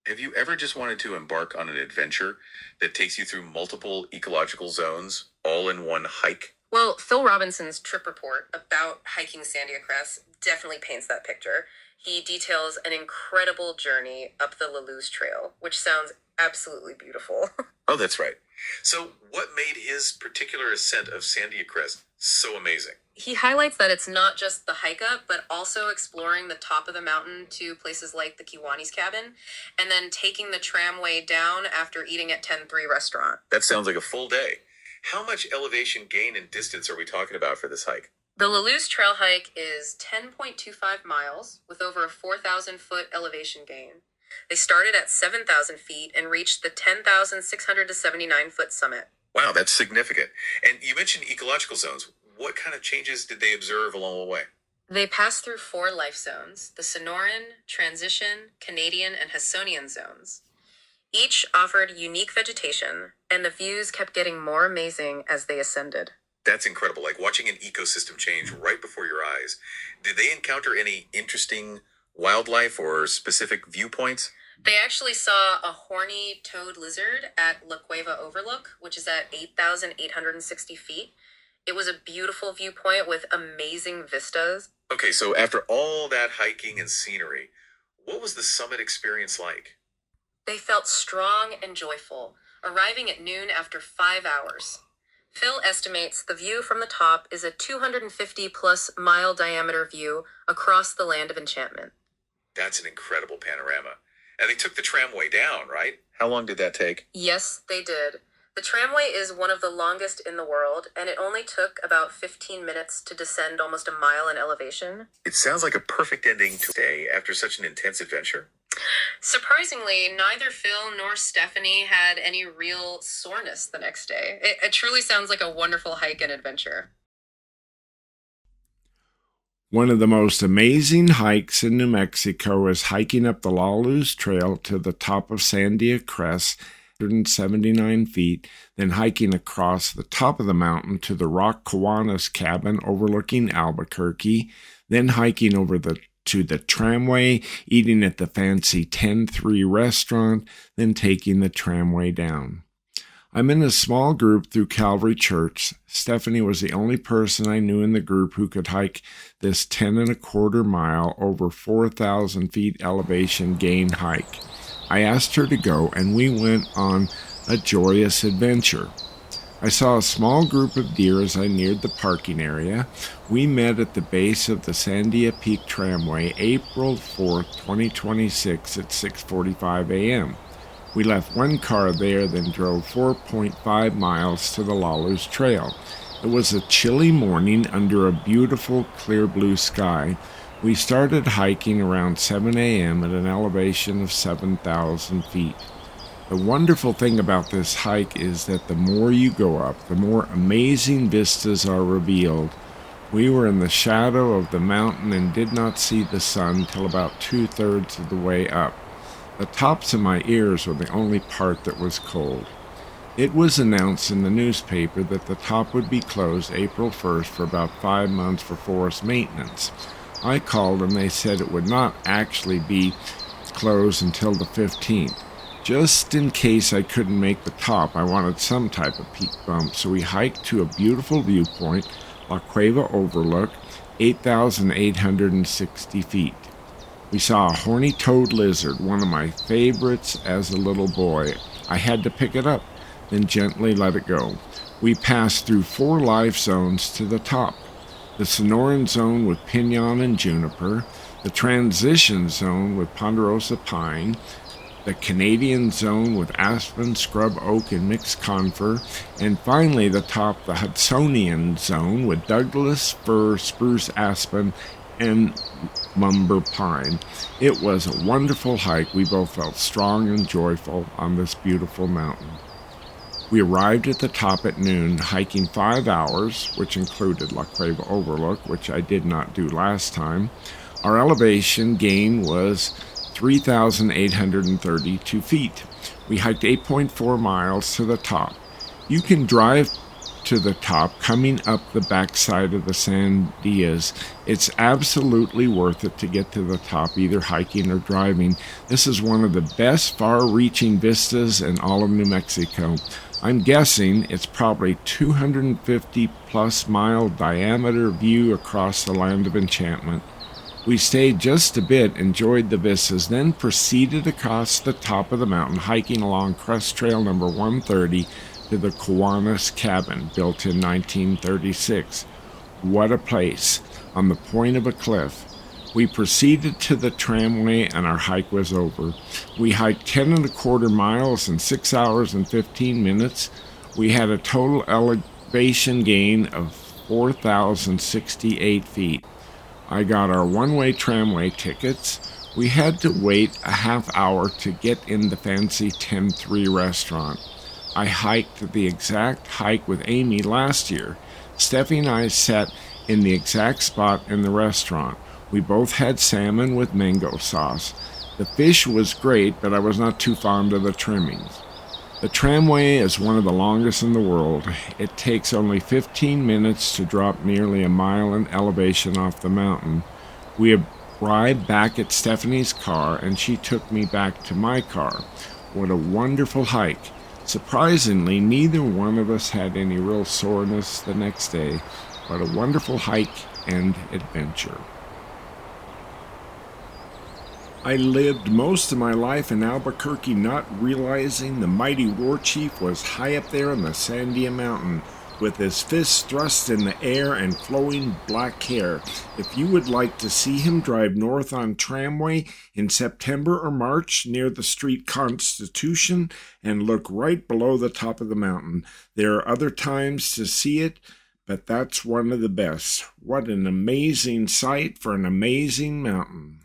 Have you ever just wanted to embark on an adventure that takes you through multiple ecological zones all in one hike? Well, Phil Robinson's trip report about hiking Sandia Crest definitely paints that picture. He details an incredible journey up the Luz Trail, which sounds absolutely beautiful. Oh, that's right. So, what made his particular ascent of Sandia Crest so amazing? He highlights that it's not just the hike up, but also exploring the top of the mountain to places like the Kiwanis Cabin, and then taking the tramway down after eating at 10-3 restaurant. That sounds like a full day. How much elevation gain and distance are we talking about for this hike? The Luz Trail hike is 10.25 miles with over a 4,000-foot elevation gain. They started at 7,000 feet and reached the 10,679-foot summit. Wow, that's significant. And you mentioned ecological zones. What kind of changes did they observe along the way? They passed through 4 life zones, the Sonoran, Transition, Canadian, and Hudsonian zones. Each offered unique vegetation, and the views kept getting more amazing as they ascended. That's incredible, like watching an ecosystem change right before your eyes. Did they encounter any interesting wildlife or specific viewpoints? They actually saw a horny toad lizard at La Cueva Overlook, which is at 8,860 feet. It was a beautiful viewpoint with amazing vistas. Okay, so after all that hiking and scenery, what was the summit experience like? They felt strong and joyful, arriving at noon after 5 hours. Phil estimates the view from the top is a 250-plus mile diameter view across the land of enchantment. That's an incredible panorama. And they took the tramway down, right? How long did that take? Yes, they did. The tramway is one of the longest in the world, and it only took about 15 minutes to descend almost a mile in elevation. It sounds like a perfect ending to a day after such an intense adventure. Surprisingly, neither Phil nor Stephanie had any real soreness the next day. It truly sounds like a wonderful hike and adventure. One of the most amazing hikes in New Mexico is hiking up the Luz Trail to the top of Sandia Crest, 179 feet, then hiking across the top of the mountain to the rock Kiwanis Cabin overlooking Albuquerque, then hiking over to the Tramway, eating at the fancy 10-3 restaurant, then taking the tramway down. I'm in a small group through Calvary Church. Stephanie was the only person I knew in the group who could hike this 10.25 mile over 4,000 feet elevation gain hike. I asked her to go, and we went on a joyous adventure. I saw a small group of deer as I neared the parking area. We met at the base of the Sandia Peak Tramway April 4th, 2026 at 6:45 a.m. We left one car there, then drove 4.5 miles to the Luz Trail. It was a chilly morning under a beautiful clear blue sky. We started hiking around 7 a.m. at an elevation of 7,000 feet. The wonderful thing about this hike is that the more you go up, the more amazing vistas are revealed. We were in the shadow of the mountain and did not see the sun till about 2/3 of the way up. The tops of my ears were the only part that was cold. It was announced in the newspaper that the top would be closed April 1st for about 5 months for forest maintenance. I called and they said it would not actually be closed until the 15th. Just in case I couldn't make the top, I wanted some type of peak bump, so we hiked to a beautiful viewpoint, La Cueva Overlook, 8,860 feet. We saw a horny toad lizard, one of my favorites as a little boy. I had to pick it up, then gently let it go. We passed through 4 life zones to the top. The Sonoran zone with pinion and juniper, the transition zone with ponderosa pine, the Canadian zone with aspen, scrub oak, and mixed conifer, and finally the top, the Hudsonian zone with Douglas fir, spruce, aspen, and lumber pine. It was a wonderful hike. We both felt strong and joyful on this beautiful mountain. We arrived at the top at noon, hiking 5 hours, which included La Cueva Overlook, which I did not do last time. Our elevation gain was 3,832 feet. We hiked 8.4 miles to the top. You can drive to the top, coming up the backside of the Sandias. It's absolutely worth it to get to the top, either hiking or driving. This is one of the best far-reaching vistas in all of New Mexico. I'm guessing it's probably 250 plus mile diameter view across the land of enchantment. We stayed just a bit, enjoyed the vistas, then proceeded across the top of the mountain, hiking along Crest Trail number 130 to the Kiwanis Cabin, built in 1936. What a place, on the point of a cliff. We proceeded to the Tramway and our hike was over. We hiked 10.25 miles in 6 hours and 15 minutes. We had a total elevation gain of 4,068 feet. I got our one-way tramway tickets. We had to wait a half hour to get in the fancy 10-3 restaurant. I hiked the exact hike with Amy last year. Steffi and I sat in the exact spot in the restaurant. We both had salmon with mango sauce. The fish was great, but I was not too fond of the trimmings. The tramway is one of the longest in the world. It takes only 15 minutes to drop nearly a mile in elevation off the mountain. We arrived back at Stephanie's car, and she took me back to my car. What a wonderful hike. Surprisingly, neither one of us had any real soreness the next day. What a wonderful hike and adventure. I lived most of my life in Albuquerque not realizing the mighty war chief was high up there in the Sandia Mountain, with his fists thrust in the air and flowing black hair. If you would like to see him drive north on Tramway in September or March near the street Constitution and look right below the top of the mountain. There are other times to see it, but that's one of the best. What an amazing sight for an amazing mountain.